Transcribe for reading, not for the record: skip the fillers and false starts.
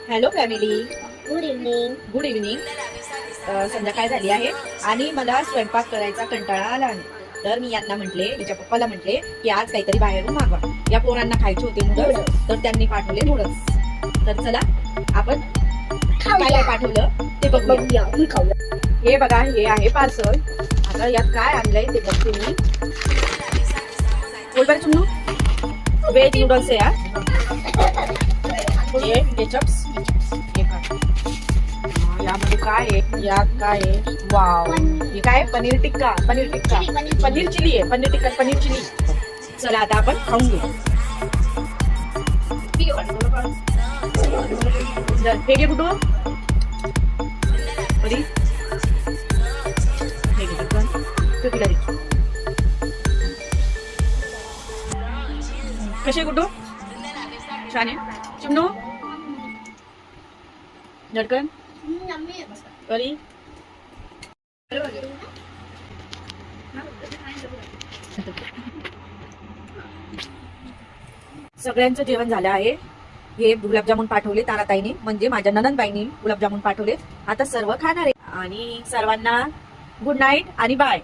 Hello family, good evening. Good evening. संध्याकाळ झाली आहे आणि मला स्वयंपाक करायचा कंटाळा आला आहे. तर मी यांना म्हटले, तिच्या पप्पाला म्हटले की आज काहीतरी बाहेरून मागवा. या पोरांना खायचे होते नूडल्स, तर त्यांनी पाठवले नूडल्स. तर चला आपण काय काय पाठवलं ते बघूया. हे बघा, हे आहे पार्सल. आता यात काय आणलंय ते बघते मी. बोल बरं चुन्नू, व्हेज नूडल्स आहे हे केचप्स. यामध्ये काय आहे, यात काय आहे, वाव, हे काय पनीर टिक्का, पनीर चिली आहे, पनीर टिक्का, पनीर चिली. चला आता आपण खाऊन घेऊ. हे घे कुठं बरी, हे घे तिला दे. कसे कुठं छान आहे चिमणू, झटकन बरी. सगळ्यांचं जेवण झालं आहे. हे गुलाबजामुन पाठवले ताराताईने, म्हणजे माझ्या ननंदबाईंनी गुलाबजामुन पाठवले. आता सर्व खाणार आहे आणि सर्वांना गुड नाईट आणि बाय.